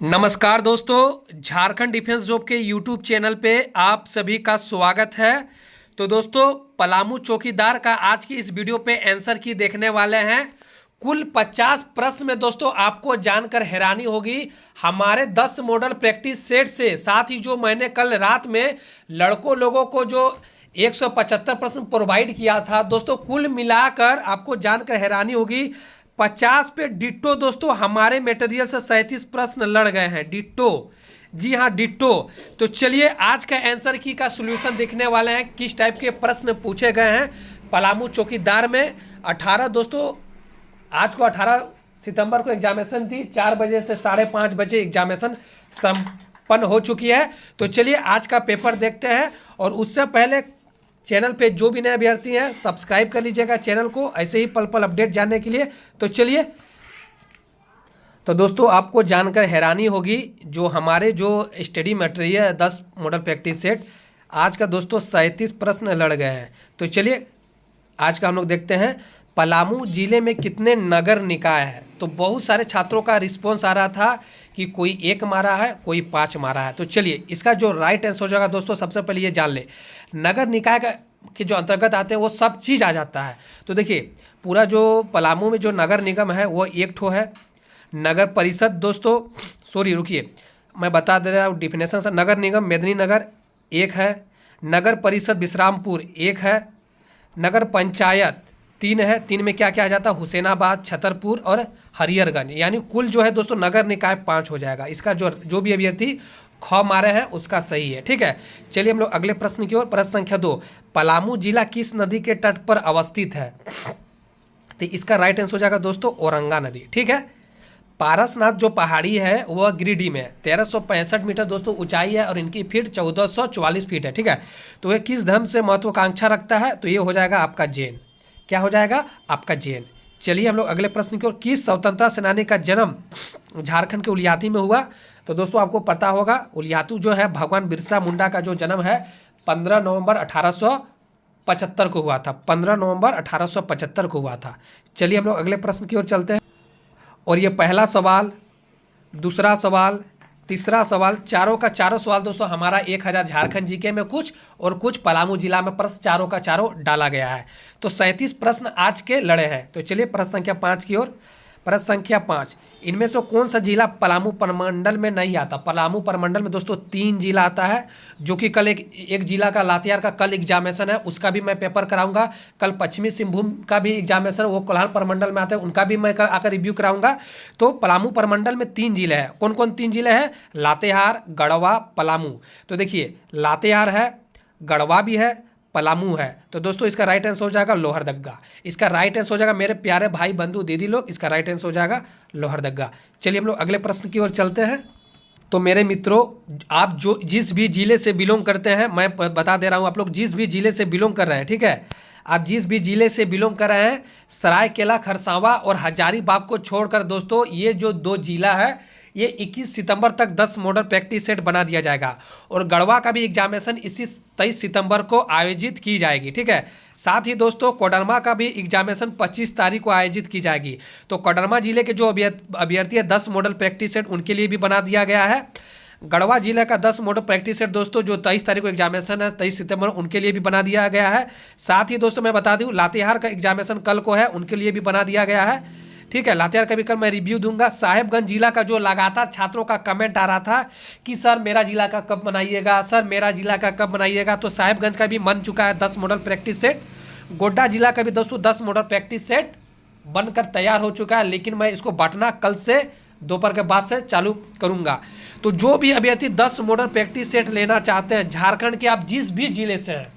नमस्कार दोस्तों, Jharkhand defence job के यूट्यूब चैनल पे आप सभी का स्वागत है। तो दोस्तों, पलामू चौकीदार का आज की इस वीडियो पे आंसर की देखने वाले हैं। कुल 50 प्रश्न में दोस्तों आपको जानकर हैरानी होगी। हमारे 10 मॉडल प्रैक्टिस सेट से साथ ही जो मैंने कल रात में लड़कों लोगों को जो 175 प्रश्न प्रोवाइड किया था दोस्तों, कुल मिलाकर आपको जानकर हैरानी होगी 50 पे डिट्टो दोस्तों हमारे मटेरियल से 37 प्रश्न लड़ गए हैं। डिट्टो, जी हाँ डिट्टो। तो चलिए आज का आंसर की का सॉल्यूशन देखने वाले हैं, किस टाइप के प्रश्न पूछे गए हैं पलामू चौकीदार में। 18 दोस्तों, आज को 18 सितंबर को एग्जामिनेशन थी। 4 बजे से 5:30 बजे एग्जामिनेशन संपन्न हो चुकी है। तो चलिए आज का पेपर देखते हैं, और उससे पहले चैनल पे जो भी नए अभ्यर्थी हैं सब्सक्राइब कर लीजिएगा चैनल को, ऐसे ही पल पल अपडेट जानने के लिए। तो चलिए, तो दोस्तों आपको जानकर हैरानी होगी जो हमारे जो स्टडी मटेरियल है 10 मॉडल प्रैक्टिस सेट, आज का दोस्तों 37 प्रश्न लड़ गए हैं। तो चलिए आज का हम लोग देखते हैं पलामू जिले में कितने नगर निकाय है। तो बहुत सारे छात्रों का रिस्पॉन्स आ रहा था कि कोई 1 मारा है, कोई 5 मारा है। तो चलिए इसका जो राइट आंसर हो जाएगा दोस्तों, सबसे पहले ये जान ले, नगर निकाय का के जो अंतर्गत आते हैं वो सब चीज़ आ जाता है। तो देखिए पूरा जो पलामू में जो नगर निगम है वो 1 ठो है। नगर परिषद दोस्तों, सॉरी रुकिए मैं बता दे रहा हूँ डिफिनेशन से। नगर निगम मेदिनीनगर 1 है, नगर परिषद विश्रामपुर 1 है, नगर पंचायत 3 है। 3 में क्या क्या आ जाता है, हुसैनाबाद, छतरपुर और हरिहरगंज। यानी कुल जो है दोस्तों नगर निकाय 5 हो जाएगा। इसका जो भी अभ्यर्थी ख मारे हैं उसका सही है, ठीक है। चलिए हम लोग अगले प्रश्न की ओर। प्रश्न संख्या 2, पलामू जिला किस नदी के तट पर अवस्थित है। तो इसका राइट आंसर हो जाएगा दोस्तों औरंगा नदी, ठीक है। पारसनाथ जो पहाड़ी है वह गिरिडीह में है। 1365 मीटर दोस्तों ऊंचाई है और इनकी फीट 1444 फीट है, ठीक है। तो यह किस धर्म से महत्वाकांक्षा रखता है, तो ये हो जाएगा आपका जैन। क्या हो जाएगा आपका जैन। चलिए हम लोग अगले प्रश्न की ओर। किस स्वतंत्रता सेनानी का जन्म झारखंड के उलियाती में हुआ। तो दोस्तों आपको पता होगा उलियातू जो है भगवान बिरसा मुंडा का जो जन्म है 15 नवंबर 1875 को हुआ था। 15 नवंबर 1875 को हुआ था। चलिए हम लोग अगले प्रश्न की ओर चलते हैं। और ये पहला सवाल, दूसरा सवाल, तीसरा सवाल, चारों का चारों सवाल दोस्तों हमारा 1000 झारखंड जीके में कुछ और कुछ पलामू जिला में प्रश्न चारों का चारों डाला गया है। तो 37 प्रश्न आज के लड़े हैं। तो चलिए प्रश्न संख्या 5 की ओर। प्रश्न संख्या 5, इनमें से कौन सा जिला पलामू प्रमंडल में नहीं आता। पलामू प्रमंडल में दोस्तों 3 जिला आता है, जो कि कल एक जिला का लातेहार का कल एग्जामिनेशन है, उसका भी मैं पेपर कराऊंगा। कल पश्चिमी सिंहभूम का भी एग्जामिनेशन वो कोल्हार प्रमंडल में आता है, उनका भी मैं आकर रिव्यू कराऊंगा। तो पलामू प्रमंडल में 3 जिले हैं। कौन कौन 3 जिले हैं, लातेहार, गढ़वा, पलामू। तो देखिए लातेहार है, गढ़वा भी है, पलामू है। तो दोस्तों इसका राइट आंसर हो जाएगा लोहरदगा। इसका राइट आंसर हो जाएगा मेरे प्यारे भाई बंधु दीदी लोग, इसका राइट आंसर हो जाएगा लोहरदगा। चलिए हम लोग अगले प्रश्न की ओर चलते हैं। तो मेरे मित्रों, आप जो जिस भी जिले से बिलोंग करते हैं, मैं बता दे रहा हूं, आप लोग जिस भी जिले से बिलोंग कर रहे हैं, ठीक है, आप जिस भी जिले से बिलोंग कर रहे हैं, सरायकेला खरसावां और हजारीबाग को छोड़कर दोस्तों ये जो 2 जिला है ये 21 सितंबर तक 10 मॉडल प्रैक्टिस सेट बना दिया जाएगा। और गढ़वा का भी एग्जामिनेशन इसी 23 सितंबर को आयोजित की जाएगी, ठीक है। साथ ही दोस्तों कोडरमा का भी एग्जामिनेशन 25 तारीख को आयोजित की जाएगी। तो कोडरमा जिले के जो अभ्यर्थी है 10 मॉडल प्रैक्टिस सेट उनके लिए भी बना दिया गया है। गढ़वा जिले का 10 मॉडल प्रैक्टिस सेट दोस्तों जो 23 तारीख को एग्जामिनेशन है 23 सितंबर, उनके लिए भी बना दिया गया है। साथ ही दोस्तों मैं बता दूं लातेहार का एग्जामिनेशन कल को है, उनके लिए भी बना दिया गया है, ठीक है। लातेहार का भी कल मैं रिव्यू दूंगा। साहेबगंज जिला का जो लगातार छात्रों का कमेंट आ रहा था कि सर मेरा जिला का कब बनाइएगा, सर मेरा जिला का कब बनाइएगा, तो साहेबगंज का भी बन चुका है 10 मॉडल प्रैक्टिस सेट। गोड्डा जिला का भी दोस्तों 10 मॉडल प्रैक्टिस सेट बनकर तैयार हो चुका है, लेकिन मैं इसको बांटना कल से दोपहर के बाद से चालू करूंगा। तो जो भी अभ्यर्थी 10 मॉडल प्रैक्टिस सेट लेना चाहते हैं झारखंड के, आप जिस भी जिले से हैं,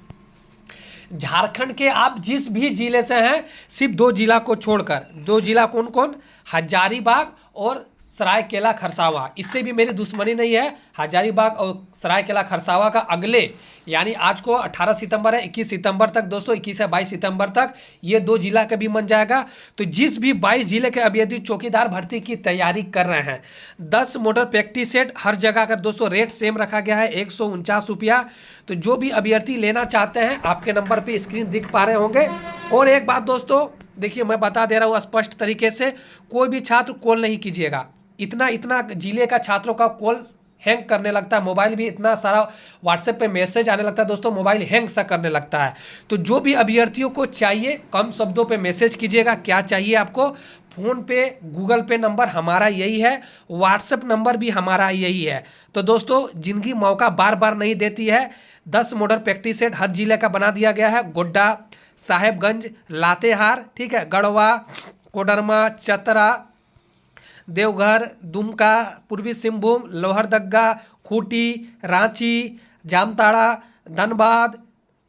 झारखंड के आप जिस भी जिले से हैं, सिर्फ 2 जिला को छोड़कर, 2 जिला कौन कौन, हजारीबाग और सरायकेला खरसावां। इससे भी मेरी दुश्मनी नहीं है। हजारीबाग और सरायकेला खरसावां का अगले यानी आज को 18 सितंबर है, 21 सितंबर तक दोस्तों, 21 से 22 सितंबर तक ये 2 जिला का भी बन जाएगा। तो जिस भी 22 जिले के अभ्यर्थी चौकीदार भर्ती की तैयारी कर रहे हैं, 10 मॉडल प्रैक्टिस सेट हर जगह का दोस्तों रेट सेम रखा गया है 149 रुपया। तो जो भी अभ्यर्थी लेना चाहते हैं आपके नंबर पर स्क्रीन दिख पा रहे होंगे। और एक बात दोस्तों देखिए, मैं बता दे रहा हूँ स्पष्ट तरीके से, कोई भी छात्र कॉल नहीं कीजिएगा। इतना इतना जिले का छात्रों का कॉल हैंग करने लगता है, मोबाइल भी इतना सारा व्हाट्सएप पे मैसेज आने लगता है दोस्तों, मोबाइल हैंग सा करने लगता है। तो जो भी अभ्यर्थियों को चाहिए कम शब्दों पे मैसेज कीजिएगा, क्या चाहिए आपको, फ़ोन पे गूगल पे नंबर हमारा यही है, व्हाट्सएप नंबर भी हमारा यही है। तो दोस्तों जिंदगी मौका बार बार नहीं देती है, 10 मॉडल प्रैक्टिस सेट हर जिले का बना दिया गया है, गोड्डा, साहेबगंज, लातेहार, ठीक है, गढ़वा, कोडरमा, चतरा, देवघर, दुमका, पूर्वी सिंहभूम, लोहरदगा, खूंटी, रांची, जामताड़ा, धनबाद,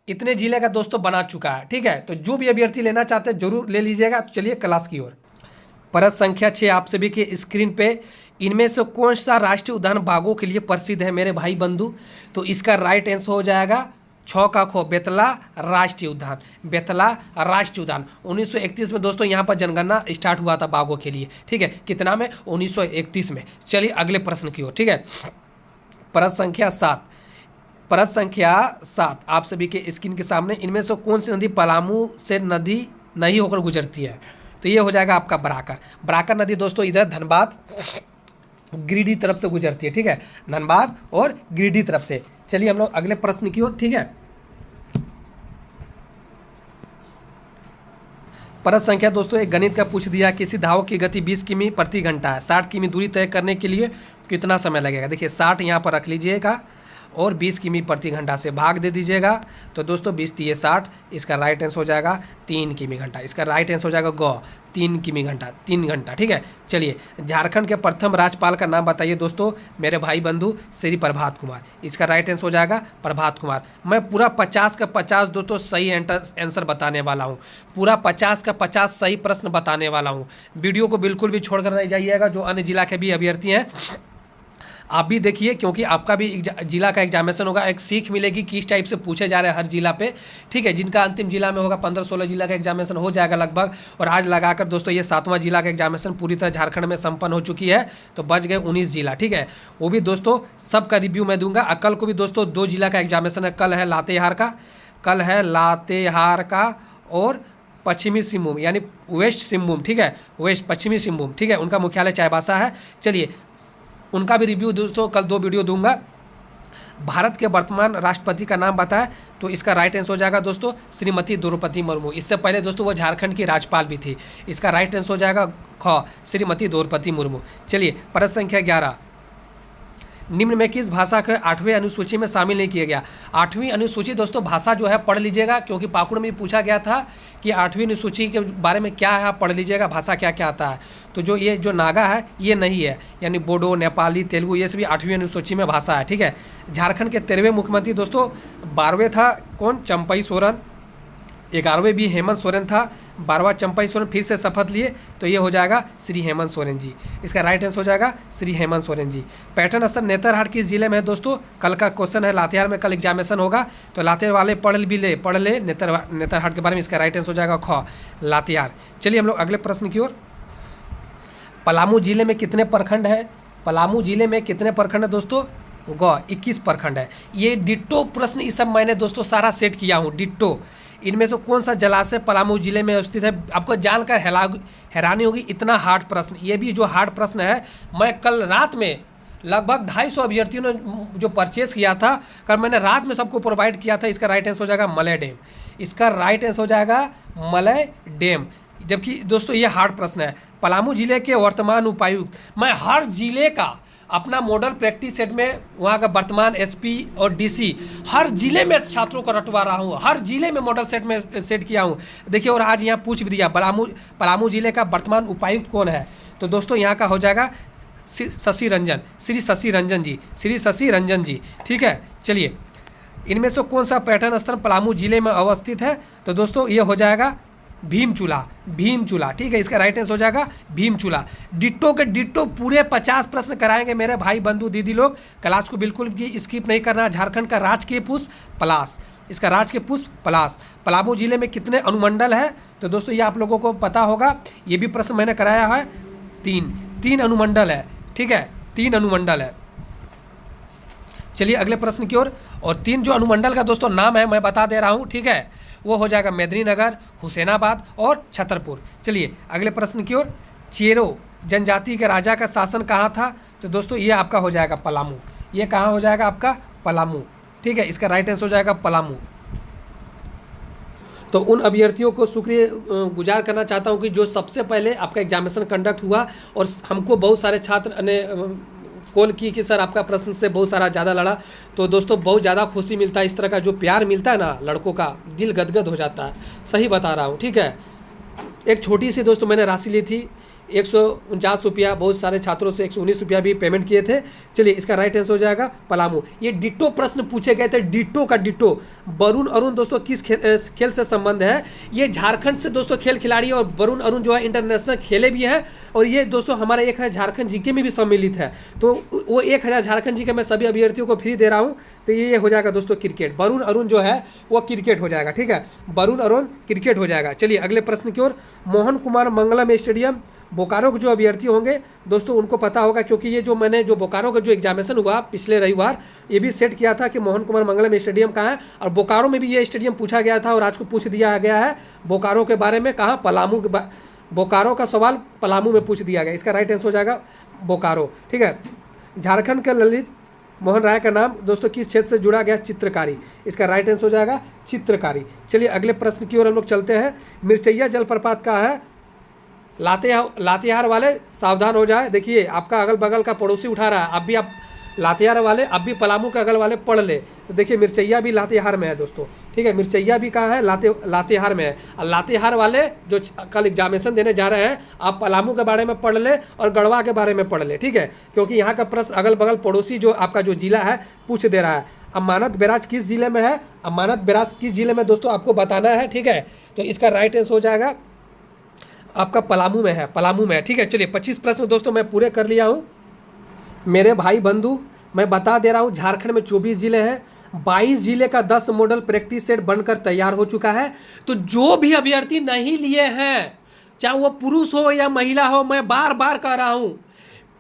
इतने जिले का दोस्तों बना चुका है। ठीक है, तो जो भी अभ्यर्थी लेना चाहते हैं जरूर ले लीजिएगा। तो चलिए क्लास की ओर। प्रश्न संख्या 6 आप सभी के स्क्रीन पे, इनमें से कौन सा राष्ट्रीय उद्यान बाघों के लिए प्रसिद्ध है मेरे भाई बंधु? तो इसका राइट आंसर हो जाएगा 6 का खो, बेतला राष्ट्रीय उद्यान। बेतला राष्ट्रीय उद्यान 1931 में दोस्तों यहाँ पर जनगणना स्टार्ट हुआ था बाघों के लिए। ठीक है, कितना में? 1931 में। चलिए अगले प्रश्न की ओर। ठीक है, प्रश्न संख्या 7। प्रश्न संख्या 7 आप सभी के स्क्रीन के सामने, इनमें से कौन सी नदी पलामू से नदी नहीं होकर गुजरती है? तो ये हो जाएगा आपका बराकर। बराकर नदी दोस्तों इधर धनबाद गिरिडीह तरफ से गुजरती है। ठीक है, धनबाद और गिरिडीह तरफ से। चलिए हम लोग अगले प्रश्न की ओर। ठीक है, प्रश्न संख्या दोस्तों एक गणित का पूछ दिया, किसी धावक की गति 20 किमी प्रति घंटा है, 60 किमी दूरी तय करने के लिए कितना समय लगेगा? देखिए 60 यहाँ पर रख लीजिएगा और 20 किमी प्रति घंटा से भाग दे दीजिएगा। तो दोस्तों 20 3 60, इसका राइट आंसर हो जाएगा 3 किमी घंटा। इसका राइट आंसर हो जाएगा ग 3 किमी घंटा, 3 घंटा। ठीक है, चलिए झारखंड के प्रथम राज्यपाल का नाम बताइए दोस्तों मेरे भाई बंधु, श्री प्रभात कुमार। इसका राइट आंसर हो जाएगा प्रभात कुमार। मैं पूरा 50 का 50 दोस्तों सही आंसर बताने वाला हूँ, पूरा 50 का 50 सही प्रश्न बताने वाला हूँ। वीडियो को बिल्कुल भी छोड़कर नहीं जाइएगा। जो अन्य जिला के भी अभ्यर्थी हैं आप भी देखिए, क्योंकि आपका भी जिला का एग्जामिनेशन होगा, एक सीख मिलेगी किस टाइप से पूछे जा रहे हैं हर जिला पे। ठीक है, जिनका अंतिम जिला में होगा 15-16 जिला का एग्जामिनेशन हो जाएगा लगभग। और आज लगाकर दोस्तों ये 7वां जिला का एग्जामिनेशन पूरी तरह झारखंड में संपन्न हो चुकी है, तो बच गए 19 जिला। ठीक है, वो भी दोस्तों सबका रिव्यू मैं दूंगा। कल को भी दोस्तों 2 जिला का एग्जामिनेशन है, कल है लातेहार का और पश्चिमी सिंहभूम यानी वेस्ट सिंहभूम। ठीक है, वेस्ट पश्चिमी सिंहभूम। ठीक है, उनका मुख्यालय चाईबासा है। चलिए उनका भी रिव्यू दोस्तों कल 2 वीडियो दूंगा। भारत के वर्तमान राष्ट्रपति का नाम बताएं, तो इसका राइट आंसर हो जाएगा दोस्तों श्रीमती द्रौपदी मुर्मू। इससे पहले दोस्तों वो झारखंड की राज्यपाल भी थी। इसका राइट आंसर हो जाएगा ख, श्रीमती द्रौपदी मुर्मू। चलिए प्रश्न संख्या 11, निम्न में किस भाषा को 8वीं अनुसूची में शामिल नहीं किया गया? 8वीं अनुसूची दोस्तों भाषा जो है पढ़ लीजिएगा, क्योंकि पाकुड़ में पूछा गया था कि 8वीं अनुसूची के बारे में क्या है, आप पढ़ लीजिएगा भाषा क्या क्या आता है। तो जो ये जो नागा है ये नहीं है, यानी बोडो, नेपाली, तेलुगु ये सभी 8वीं अनुसूची में भाषा है। ठीक है, झारखंड के 13वें मुख्यमंत्री दोस्तों 12वें था कौन? चंपई सोरेन। 11वें भी हेमंत सोरेन था, 12वां चंपई सोरेन फिर से शपथ लिए, तो ये हो जाएगा श्री हेमंत सोरेन जी। इसका राइट आंसर हो जाएगा श्री हेमंत सोरेन जी। पर्यटन स्थल नेतरहाट किस जिले में है दोस्तों? कल का क्वेश्चन है, लातेहार में कल एग्जामिनेशन होगा, तो लातेहार वाले पढ़ ले नेतरहाट के बारे में। इसका राइट आंसर हो जाएगा ख, लातेहार। चलिए हम लोग अगले प्रश्न की ओर। पलामू जिले में कितने प्रखंड है? पलामू जिले में कितने प्रखंड है दोस्तों? 21 प्रखंड है। ये डिट्टो प्रश्न इस सब मैंने दोस्तों सारा सेट किया हूँ, डिट्टो। इनमें से कौन सा जलाशय पलामू जिले में स्थित है? आपको जानकर हैरानी होगी, इतना हार्ड प्रश्न। ये भी जो हार्ड प्रश्न है, मैं कल रात में लगभग 250 अभ्यर्थियों ने जो परचेस किया था, कल मैंने रात में सबको प्रोवाइड किया था। इसका राइट आंसर हो जाएगा मलय डैम। इसका राइट आंसर हो जाएगा मलय डैम। जबकि दोस्तों ये हार्ड प्रश्न है। पलामू जिले के वर्तमान उपायुक्त, मैं हर जिले का अपना मॉडल प्रैक्टिस सेट में वहाँ का वर्तमान एसपी और डीसी हर जिले में छात्रों को रटवा रहा हूँ, हर जिले में मॉडल सेट में सेट किया हूँ। देखिए, और आज यहाँ पूछ भी दिया पलामू जिले का वर्तमान उपायुक्त कौन है? तो दोस्तों यहाँ का हो जाएगा शशि रंजन, श्री शशि रंजन जी, श्री शशि रंजन जी। ठीक है, चलिए इनमें से कौन सा पर्यटन स्थल पलामू जिले में अवस्थित है? तो दोस्तों ये हो जाएगा भीमचूला। ठीक है, इसका राइट आंसर हो जाएगा भीमचूला। डिट्टो के डिट्टो पूरे 50 प्रश्न कराएंगे मेरे भाई बंधु दीदी लोग। क्लास को बिल्कुल भी स्किप नहीं करना। झारखंड का राजकीय पुष्प पलाश, इसका राजकीय पुष्प पलाश। पलामू जिले में कितने अनुमंडल है? तो दोस्तों ये आप लोगों को पता होगा, ये भी प्रश्न मैंने कराया है। 3 अनुमंडल है। ठीक है, 3 अनुमंडल है। चलिए अगले प्रश्न की ओर। और 3 जो अनुमंडल का दोस्तों नाम है मैं बता दे रहा हूँ। ठीक है, वो हो जाएगा मेदिनीनगर, हुसैनाबाद और छतरपुर। चलिए अगले प्रश्न की ओर। जनजाति के राजा का शासन कहाँ था? तो दोस्तों ये आपका हो जाएगा पलामू। ये कहाँ हो जाएगा आपका? पलामू। ठीक है, इसका राइट आंसर हो जाएगा पलामू। तो उन अभ्यर्थियों को शुक्रिया गुजार करना चाहता हूं कि जो सबसे पहले आपका एग्जामिनेशन कंडक्ट हुआ और हमको बहुत सारे छात्र ने कॉल की कि सर आपका प्रश्न से बहुत सारा ज़्यादा लड़ा। तो दोस्तों बहुत ज़्यादा खुशी मिलता है, इस तरह का जो प्यार मिलता है ना लड़कों का, दिल गदगद हो जाता है। सही बता रहा हूँ, ठीक है। एक छोटी सी दोस्तों मैंने राशि ली थी 149 रुपया, बहुत सारे छात्रों से 119 रुपया भी पेमेंट किए थे। चलिए इसका राइट आंसर हो जाएगा पलामू। ये डिट्टो प्रश्न पूछे गए थे, डिट्टो का डिट्टो। वरुण अरुण दोस्तों किस खेल से संबंध है? ये झारखंड से दोस्तों खेल खिलाड़ी, और वरुण अरुण जो है इंटरनेशनल खेले भी हैं, और ये दोस्तों हमारा 1000 झारखंड जीके में भी सम्मिलित है। तो वो 1000 झारखंड जीके मैं सभी अभ्यर्थियों को फ्री दे रहा हूँ। तो ये हो जाएगा दोस्तों क्रिकेट। वरुण अरुण जो है वो क्रिकेट हो जाएगा, ठीक है। वरुण अरुण क्रिकेट हो जाएगा। चलिए अगले प्रश्न की ओर। मोहन कुमार मंगलम स्टेडियम बोकारो के जो अभ्यर्थी होंगे दोस्तों उनको पता होगा, क्योंकि ये जो मैंने जो बोकारो का जो एग्जामिनेशन हुआ पिछले रविवार, ये भी सेट किया था कि मोहन कुमार मंगलम स्टेडियम कहाँ है, और बोकारो में भी ये स्टेडियम पूछा गया था और आज को पूछ दिया गया है बोकारो के बारे में। कहाँ? पलामू के बोकारो का सवाल पलामू में पूछ दिया गया। इसका राइट आंसर हो जाएगा बोकारो, ठीक है। झारखंड के ललित मोहन राय का नाम दोस्तों किस क्षेत्र से जुड़ा गया? चित्रकारी। इसका राइट आंसर हो जाएगा चित्रकारी। चलिए अगले प्रश्न की ओर हम लोग चलते हैं। मिर्चैया जलप्रपात कहाँ है? लातेहार वाले सावधान हो जाए। देखिए आपका अगल बगल का पड़ोसी उठा रहा है, अब भी आप लातेहार वाले, अब भी पलामू के अगल वाले पढ़ ले। तो देखिए मिर्चैया भी लातेहार में है दोस्तों, ठीक है। मिर्चैया भी कहाँ है? लातेहार में है। और लातेहार वाले जो कल एग्जामिनेशन देने जा रहे हैं, आप पलामू के बारे में पढ़ ले और गढ़वा के बारे में पढ़ ले, ठीक है। क्योंकि यहाँ का प्रश्न अगल बगल पड़ोसी जो आपका जो जिला है पूछ दे रहा है। अमानत बैराज किस जिले में है? अमानत बैराज किस जिले में दोस्तों आपको बताना है, ठीक है। तो इसका राइट आंसर हो जाएगा आपका पलामू में है, पलामू में है, ठीक है। चलिए 25 प्रश्न दोस्तों मैं पूरे कर लिया हूँ। मेरे भाई बंधु मैं बता दे रहा हूँ, झारखंड में 24 जिले हैं, 22 जिले का 10 मॉडल प्रैक्टिस सेट बनकर तैयार हो चुका है। तो जो भी अभ्यर्थी नहीं लिए हैं, चाहे वो पुरुष हो या महिला हो, मैं बार बार कह रहा हूँ,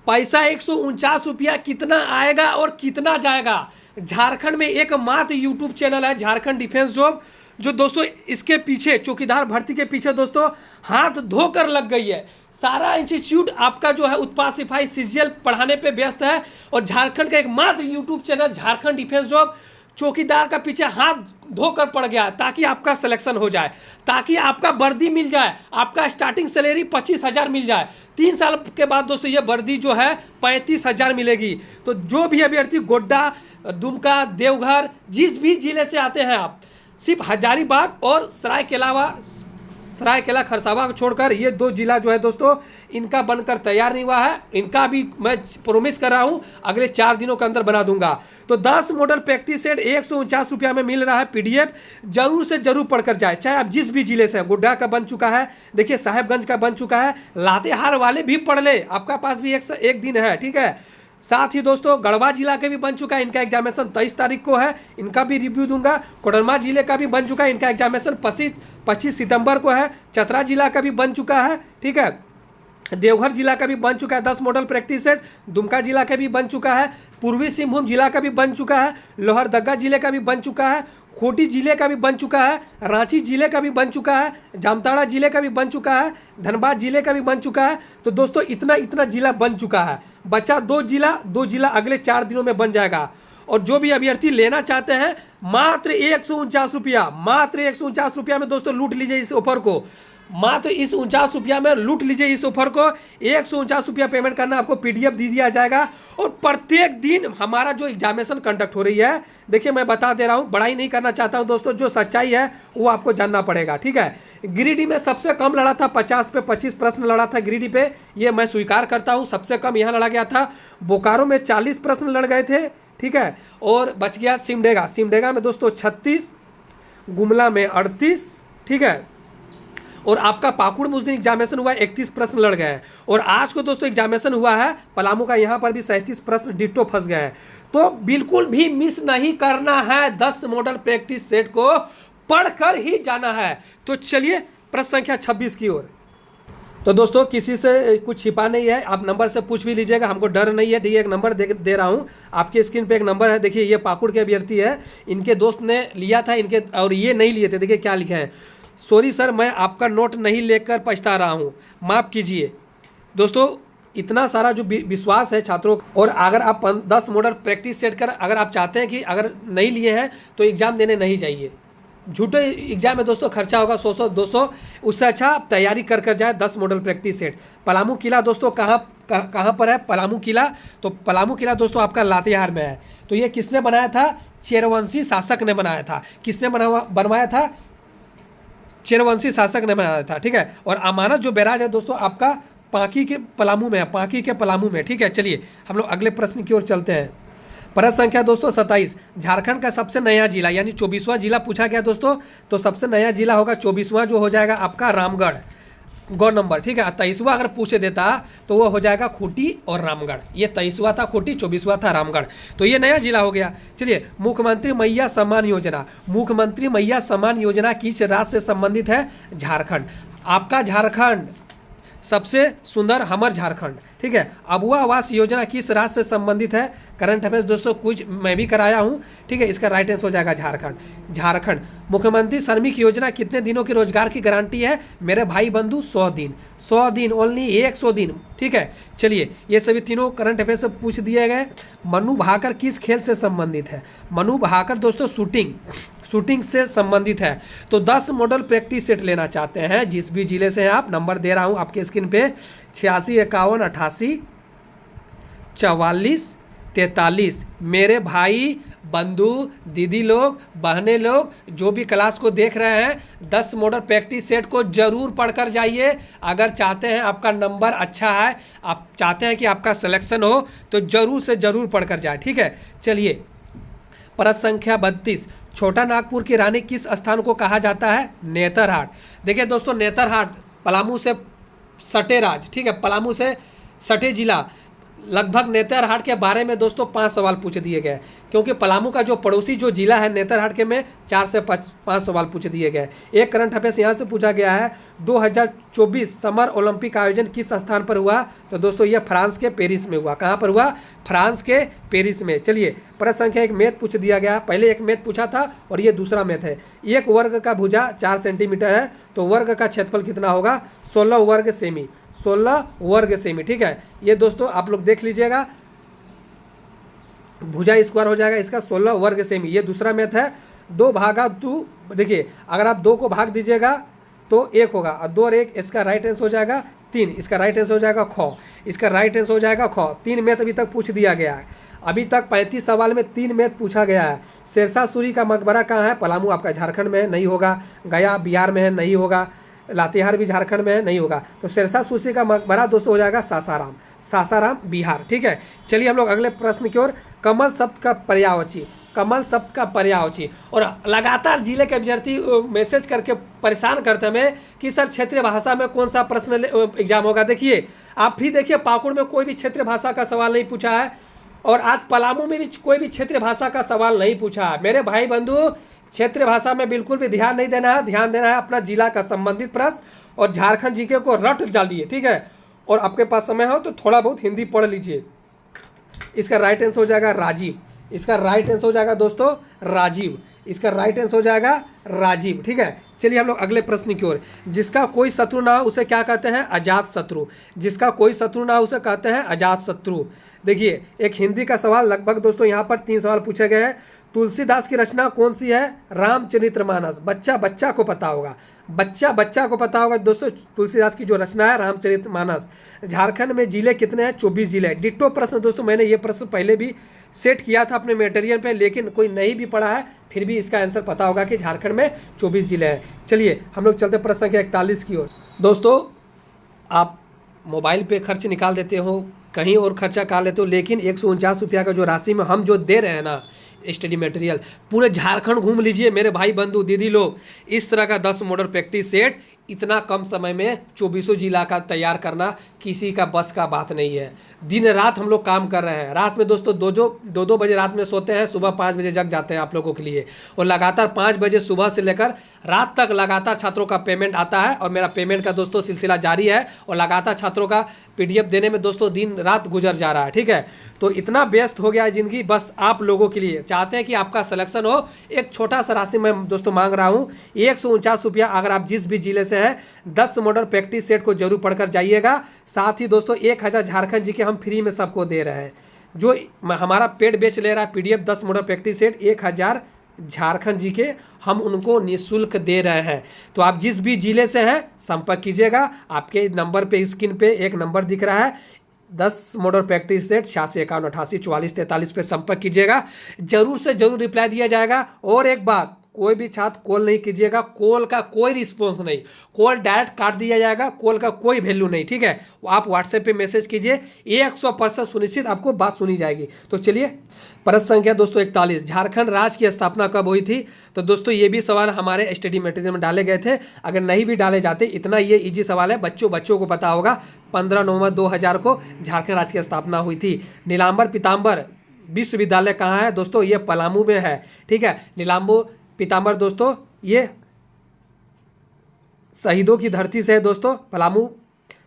पैसा 149 रुपया कितना आएगा और कितना जाएगा? झारखंड में एकमात्र यूट्यूब चैनल है झारखंड डिफेंस जॉब, जो दोस्तों इसके पीछे चौकीदार भर्ती के पीछे दोस्तों हाथ धोकर लग गई है। सारा इंस्टीट्यूट आपका जो है उत्पाद सिपाही सीजीएल पढ़ाने पे व्यस्त है, और झारखंड का एकमात्र YouTube channel Jharkhand defence job चौकीदार का पीछे हाथ धोकर पड़ गया, ताकि आपका सिलेक्शन हो जाए, ताकि आपका वर्दी मिल जाए, आपका स्टार्टिंग सैलरी 25,000 मिल जाए। 3 साल के बाद दोस्तों ये वर्दी जो है 35,000 मिलेगी। तो जो भी अभ्यर्थी गोड्डा, दुमका, देवघर, जिस भी जिले से आते हैं आप, सिर्फ हजारीबाग और सरायकेला खरसावा को छोड़कर ये 2 जिला जो है दोस्तों इनका बनकर तैयार नहीं हुआ है। इनका भी मैं प्रोमिस कर रहा हूं अगले 4 दिनों के अंदर बना दूंगा। तो 10 मॉडल प्रैक्टिस सेट 149 रुपया में मिल रहा है पीडीएफ, जरूर से जरूर पढ़कर जाए, चाहे आप जिस भी जिले से। गोड्डा का बन चुका है, देखिए साहेबगंज का बन चुका है, लातेहार वाले भी पढ़ ले, आपका पास भी एक दिन है, ठीक है। साथ ही दोस्तों गढ़वा जिला के भी बन चुका है, इनका एग्जामिनेशन 23 तारीख को है, इनका भी रिव्यू दूंगा। कोडरमा जिले का भी बन चुका है, इनका एग्जामिनेशन 25 सितंबर को है। चतरा जिला का भी बन चुका है, ठीक है। देवघर जिला का भी बन चुका है 10 मॉडल प्रैक्टिस सेट। दुमका जिला का भी बन चुका है, पूर्वी सिंहभूम जिला का भी बन चुका है, लोहरदगा जिले का भी बन चुका है, खूंटी जिले का भी बन चुका है, रांची जिले का भी बन चुका है, जामताड़ा जिले का भी बन चुका है, धनबाद जिले का भी बन चुका है। तो दोस्तों इतना जिला बन चुका है, बचा 2 जिला अगले 4 दिनों में बन जाएगा। और जो भी अभ्यर्थी लेना चाहते हैं मात्र 149 रुपया, मात्र 149 रुपया में दोस्तों लूट लीजिए इस ऑफर को, मात्र इस 49 रुपया में लूट लीजिए इस ऑफर को। 149 रुपया पेमेंट करना, आपको पीडीएफ दे दिया जाएगा। और प्रत्येक दिन हमारा जो एग्जामिनेशन कंडक्ट हो रही है, देखिए मैं बता दे रहा हूँ, बड़ाई नहीं करना चाहता हूँ दोस्तों, जो सच्चाई है वो आपको जानना पड़ेगा, ठीक है। गिरिडीह में सबसे कम लड़ा था, 50 पे 25 प्रश्न लड़ा था गिरिडीह पे, ये मैं स्वीकार करता हूँ, सबसे कम यहाँ लड़ा गया था। बोकारो में 40 प्रश्न लड़ गए थे, ठीक है। और बच गया सिमडेगा में दोस्तों 36, गुमला में 38, ठीक है। और आपका पाकुड़ में उस दिन एग्जामिनेशन हुआ है, 31 प्रश्न लड़ गए हैं। और आज को दोस्तों एग्जामिनेशन हुआ है पलामू का, यहाँ पर भी 37 प्रश्न डिट्टो फंस गए हैं। तो बिल्कुल भी मिस नहीं करना है, 10 मॉडल प्रैक्टिस सेट को पढ़कर ही जाना है। तो चलिए प्रश्न संख्या 26 की ओर। तो दोस्तों किसी से कुछ छिपा नहीं है, आप नंबर से पूछ भी लीजिएगा, हमको डर नहीं है। देखिए एक नंबर दे रहा हूँ, आपके स्क्रीन पे एक नंबर है, देखिए ये पाकुड़ के अभ्यर्थी है, इनके दोस्त ने लिया था इनके, और ये नहीं लिए थे। देखिए क्या लिखा है, सॉरी सर मैं आपका नोट नहीं लेकर पछता रहा हूँ, माफ़ कीजिए। दोस्तों इतना सारा जो विश्वास है छात्रों, और अगर आप 10 मॉडल प्रैक्टिस सेट कर अगर आप चाहते हैं कि अगर नहीं लिए हैं तो एग्ज़ाम देने नहीं जाइए। झूठे एग्जाम में दोस्तों खर्चा होगा 100 200, उससे अच्छा आप तैयारी कर जाए 10 मॉडल प्रैक्टिस सेट। पलामू किला दोस्तों कहाँ पर है पलामू किला? तो पलामू किला दोस्तों आपका लातेहार में है। तो ये किसने बनाया था? चेरवंशी शासक ने बनाया था। किसने बनवाया था? चेरवंशी शासक ने बनाया था, ठीक है। और अमानत जो बैराज है दोस्तों आपका पांकी के पलामू में है, पांकी के पलामू में, ठीक है। चलिए हम लोग अगले प्रश्न की ओर चलते हैं। प्रश्न संख्या दोस्तों 27, झारखंड का सबसे नया जिला यानी 24वां जिला पूछा गया दोस्तों। तो सबसे नया जिला होगा 24वां, जो हो जाएगा आपका रामगढ़, गौ नंबर, ठीक है। 23वां अगर पूछे देता तो वो हो जाएगा खूंटी और रामगढ़। ये 23वां था खूंटी, 24वां था रामगढ़, तो ये नया जिला हो गया। चलिए, मुख्यमंत्री मैया सम्मान योजना, मुख्यमंत्री मैया सम्मान योजना किस राज्य से संबंधित है? झारखंड। आपका झारखंड सबसे सुंदर हमर झारखंड, ठीक है। अबुआ आवास योजना किस राज्य से संबंधित है? करंट अफेयर्स दोस्तों कुछ मैं भी कराया हूं, ठीक है। इसका राइट आंसर हो जाएगा झारखंड। झारखंड। मुख्यमंत्री श्रमिक योजना कितने दिनों की रोजगार की गारंटी है? मेरे भाई बंधु 100 दिन, 100 दिन, ओनली 100 दिन, ठीक है। चलिए, ये सभी तीनों करंट अफेयर से पूछ दिए गए। मनु भाकर किस खेल से संबंधित है? मनु भाकर दोस्तों शूटिंग से संबंधित है। तो 10 मॉडल प्रैक्टिस सेट लेना चाहते हैं जिस भी जिले से हैं आप, नंबर दे रहा हूं आपके स्क्रीन पे 86 51 88 44 43। मेरे भाई बंधु दीदी लोग बहनें लोग जो भी क्लास को देख रहे हैं 10 मॉडल प्रैक्टिस सेट को जरूर पढ़कर जाइए। अगर चाहते हैं आपका नंबर अच्छा है, आप चाहते हैं कि आपका सिलेक्शन हो, तो जरूर से जरूर पढ़कर जाए, ठीक है। चलिए, प्रश्न संख्या 32, छोटा नागपुर की रानी किस स्थान को कहा जाता है? नेतरहाट। देखिए दोस्तों, नेतरहाट पलामू से सटे राज्य, ठीक है, पलामू से सटे जिला। लगभग नेतरहाट के बारे में दोस्तों 5 सवाल पूछ दिए गए, क्योंकि पलामू का जो पड़ोसी जो जिला है नेतरहाट के में 4 से 5 सवाल पूछ दिए गए। एक करंट अफेयर्स यहाँ से पूछा गया है, 2024 समर ओलंपिक आयोजन किस स्थान पर हुआ? तो दोस्तों ये फ्रांस के पेरिस में हुआ। कहाँ पर हुआ? फ्रांस के पेरिस में। चलिए, प्रश्न संख्या 1 मैथ पूछ दिया गया। पहले एक मैथ पूछा था और ये दूसरा मैथ है। एक वर्ग का भुजा 4 सेंटीमीटर है, तो वर्ग का क्षेत्रफल कितना होगा? 16 वर्ग सेमी, 16 वर्ग सेमी, ठीक है। ये दोस्तों आप लोग देख लीजिएगा, भुजा स्क्वायर हो जाएगा इसका 16 वर्ग सेमी। ये दूसरा मैथ है। 2 भागा 2, देखिए अगर आप 2 को भाग दीजिएगा तो 1 होगा, और 2 और 1, इसका राइट आंसर हो जाएगा 3। इसका राइट आंसर हो जाएगा ख, इसका राइट आंसर हो जाएगा ख। 3 मैथ अभी तक पूछ दिया गया है। अभी तक 35 सवाल में 3 मैथ पूछा गया है। शेरशाह सूरी का मकबरा कहाँ है? पलामू आपका झारखंड में है, नहीं होगा। गया बिहार में है, नहीं होगा। लातेहार भी झारखंड में है, नहीं होगा। तो शेरशाह सूरी का मकबरा दोस्तों हो जाएगा सासाराम, सासाराम बिहार, ठीक है। चलिए हम लोग अगले प्रश्न की ओर। कमल शब्द का पर्यायवाची, कमल शब्द का पर्यायवाची। और लगातार जिले के अभ्यर्थी मैसेज करके परेशान करते हमें कि सर क्षेत्रीय भाषा में कौन सा प्रश्न एग्जाम होगा। देखिए, आप भी देखिए, पाकुड़ में कोई भी क्षेत्रीय भाषा का सवाल नहीं पूछा है, और आज पलामू में भी कोई भी क्षेत्रीय भाषा का सवाल नहीं पूछा है। मेरे भाई बंधु, क्षेत्रीय भाषा में बिल्कुल भी ध्यान नहीं देना है, ध्यान देना है अपना जिला का संबंधित प्रश्न, और झारखंड जीके को रट डालिए, ठीक है। और आपके पास समय हो तो थोड़ा बहुत हिंदी पढ़ लीजिए। इसका राइट आंसर हो जाएगा राजीव, इसका राइट आंसर हो जाएगा दोस्तों राजीव, इसका राइट आंसर हो जाएगा राजीव, ठीक है। चलिए हम लोग अगले प्रश्न की ओर। जिसका कोई शत्रु ना हो उसे क्या कहते हैं? अजात शत्रु। जिसका कोई शत्रु ना हो उसे कहते हैं अजात शत्रु। देखिए, एक हिंदी का सवाल, लगभग दोस्तों यहाँ पर 3 सवाल पूछे गए हैं। तुलसीदास की रचना कौन सी है? रामचरितमानस। बच्चा को पता होगा, बच्चा को पता होगा दोस्तों, तुलसीदास की जो रचना है रामचरितमानस। झारखंड में जिले कितने हैं? 24 जिले। डिट्टो प्रश्न दोस्तों, मैंने ये प्रश्न पहले भी सेट किया था अपने मटेरियल पे, लेकिन कोई नहीं भी पढ़ा है फिर भी इसका आंसर पता होगा कि झारखंड में 24 जिले हैं। चलिए हम लोग चलते प्रश्न संख्या 41 की ओर। दोस्तों, आप मोबाइल पे खर्च निकाल देते हो, कहीं और खर्चा कर लेते हो, लेकिन 149 रुपया का जो राशि में हम जो दे रहे हैं ना स्टडी मटेरियल, पूरे झारखंड घूम लीजिए मेरे भाई बंधु दीदी लोग। इस तरह का 10 मॉडल प्रैक्टिस सेट इतना कम समय में 24 जिला का तैयार करना किसी का बस का बात नहीं है। दिन रात हम लोग काम कर रहे हैं। रात में दोस्तों 2 बजे रात में सोते हैं, सुबह 5 बजे जग जाते हैं आप लोगों के लिए, और लगातार 5 बजे सुबह से लेकर रात तक लगातार छात्रों का पेमेंट आता है, और मेरा पेमेंट का दोस्तों सिलसिला जारी है, और लगातार छात्रों का PDF देने में दोस्तों दिन रात गुजर जा रहा है, ठीक है। तो इतना व्यस्त हो गया है जिंदगी बस आप लोगों के लिए, चाहते हैं कि आपका सिलेक्शन हो, एक छोटा सा राशि मैं दोस्तों मांग रहा हूँ 149 रुपया। अगर आप जिस भी जिले से हैं 10 मॉडल प्रैक्टिस सेट को जरूर पढ़कर जाइएगा। साथ ही दोस्तों 1000 झारखंड जी के हम फ्री में सबको दे रहे हैं। जो हमारा पेड बेच ले रहा है PDF 10 model practice set 1000 Jharkhand G K, हम उनको निःशुल्क दे रहे हैं। तो आप जिस भी जिले से हैं संपर्क कीजिएगा। आपके नंबर पे स्क्रीन पे एक नंबर दिख रहा है 10 मॉडल प्रैक्टिस सेट 8651884443 पे संपर्क कीजिएगा। जरूर से जरूर रिप्लाई दिया जाएगा। और एक बात, कोई भी छात्र कॉल नहीं कीजिएगा, कॉल का कोई रिस्पॉन्स नहीं, कॉल डायरेक्ट काट दिया जाएगा, कॉल का कोई वैल्यू नहीं, ठीक है। आप व्हाट्सएप पे मैसेज कीजिए, 100% सुनिश्चित आपको बात सुनी जाएगी। तो चलिए, प्रश्न संख्या दोस्तों 41, झारखंड राज्य की स्थापना कब हुई थी? तो दोस्तों ये भी सवाल हमारे स्टडी मटेरियल में डाले गए थे। अगर नहीं भी डाले जाते, इतना ये इजी सवाल है, बच्चों को पता होगा। 15 नवंबर 2000 को झारखंड राज्य की स्थापना हुई थी। नीलांबर पीताम्बर विश्वविद्यालय कहाँ है दोस्तों? ये पलामू में है, ठीक है। नीलांबर पीताम्बर दोस्तों ये शहीदों की धरती से है दोस्तों, पलामू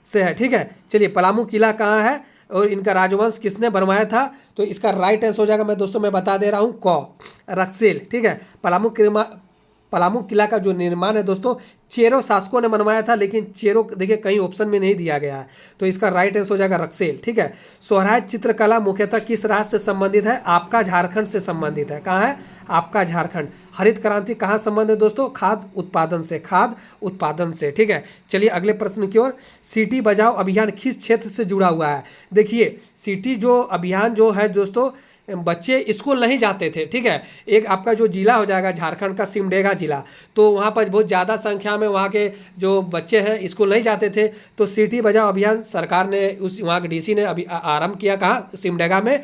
से है, ठीक है। चलिए, पलामू किला कहाँ है और इनका राजवंश किसने बनवाया था? तो इसका राइट आंसर हो जाएगा, मैं दोस्तों मैं बता दे रहा हूँ, रक्सेल, ठीक है। पलामू किला का जो निर्माण है दोस्तों चेरो शासकों ने बनवाया था, लेकिन चेरो देखिए कहीं ऑप्शन में नहीं दिया गया है, तो इसका राइट आंसर हो जाएगा रक्सेल, ठीक है। सोहराय चित्रकला मुख्यतः किस राज्य से संबंधित है? आपका झारखंड से संबंधित है। कहाँ है? आपका झारखंड। हरित क्रांति कहाँ संबंध है दोस्तों? खाद्य उत्पादन से, ठीक है। चलिए अगले प्रश्न की ओर। सिटी बचाओ अभियान किस क्षेत्र से जुड़ा हुआ है? देखिए, सिटी जो अभियान जो है दोस्तों, बच्चे स्कूल नहीं जाते थे, ठीक है। एक आपका जो जिला हो जाएगा झारखंड का सिमडेगा जिला, तो वहाँ पर बहुत ज़्यादा संख्या में वहाँ के जो बच्चे हैं स्कूल नहीं जाते थे, तो सिटी बचाओ अभियान सरकार ने वहाँ के DC ने अभी आरंभ किया। कहाँ? सिमडेगा में,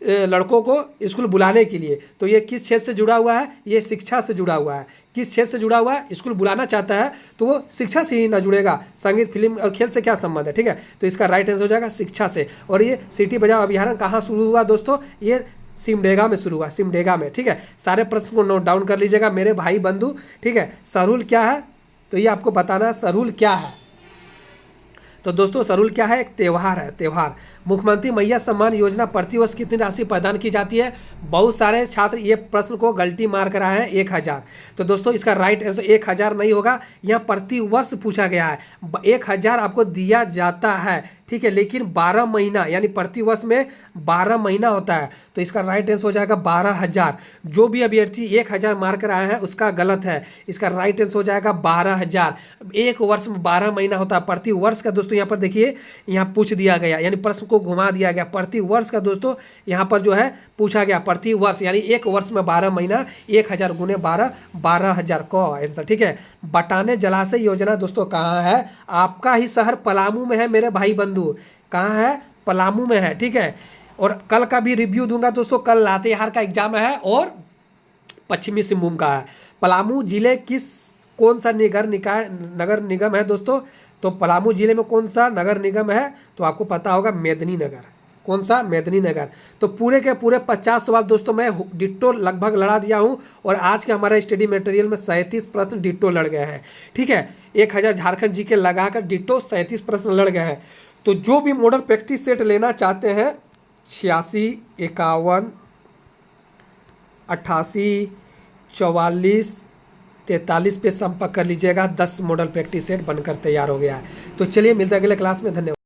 लड़कों को स्कूल बुलाने के लिए। तो ये किस क्षेत्र से जुड़ा हुआ है? ये शिक्षा से जुड़ा हुआ है। किस क्षेत्र से जुड़ा हुआ है? स्कूल बुलाना चाहता है तो वो शिक्षा से ही ना जुड़ेगा, संगीत, फिल्म और खेल से क्या संबंध है, ठीक है। तो इसका राइट आंसर हो जाएगा शिक्षा से। और ये सिटी बचाओ अभियान कहाँ शुरू हुआ दोस्तों? ये सिमडेगा में शुरू हुआ, सिमडेगा में, ठीक है। सारे प्रश्न को नोट डाउन कर लीजिएगा मेरे भाई बंधु, ठीक है। सरहुल क्या है? तो ये आपको बताना है सरहुल क्या है। तो दोस्तों सरहुल क्या है? एक त्यौहार है, त्यौहार। मुख्यमंत्री मैया सम्मान योजना प्रतिवर्ष कितनी राशि प्रदान की जाती है? बहुत सारे छात्र ये प्रश्न को गलती मार कर आए हैं, 1000। तो दोस्तों इसका राइट आंसर 1000 नहीं होगा, यहाँ प्रति वर्ष पूछा गया है। 1000 आपको दिया जाता है, ठीक है, लेकिन 12 महीना यानी प्रति वर्ष में 12 महीना होता है। तो इसका राइट आंसर हो जाएगा 12000। जो भी अभ्यर्थी 1000 मार कर आया है उसका गलत है। इसका राइट आंसर हो जाएगा 12000। एक वर्ष में 12 महीना होता है, प्रति वर्ष का दोस्तों यहाँ पर देखिए, यहाँ पूछ दिया गया, यानी प्रश्न को घुमा दिया गया। प्रति वर्ष का दोस्तों यहाँ पर जो है पूछा गया, प्रति वर्ष यानी एक वर्ष में 12 महीना, 1000 गुने 12, 12000 का आंसर, ठीक है। बटाने जलाशय योजना दोस्तों कहाँ है? आपका ही शहर पलामू में है मेरे भाई बंधु। कहाँ है? पलामू में है, ठीक है। और कल का भी रिव्यू दूंगा दोस्तों, कल लातेहार का एग्जाम है और पश्चिमी सिंहभूम का है। पलामू जिले कौन सा नगर निगम है दोस्तों? तो पलामू जिले में कौन सा नगर निगम है? तो आपको पता होगा मेदिनी नगर। कौन सा? मेदिनी नगर। तो पूरे के पूरे 50 सवाल दोस्तों मैं डिट्टो लगभग लड़ा दिया हूं, और आज के हमारे स्टडी मटेरियल में 37 प्रश्न डिट्टो लड़ गए हैं, ठीक है। 1000 झारखंड जी के लगाकर डिट्टो 37 प्रश्न लड़ गए हैं। तो जो भी मॉडल प्रैक्टिस सेट लेना चाहते हैं 86, 51, 88, 44, 43 पे संपर्क कर लीजिएगा। 10 मॉडल प्रैक्टिस सेट बनकर तैयार हो गया है। तो चलिए मिलते हैं अगले क्लास में, धन्यवाद।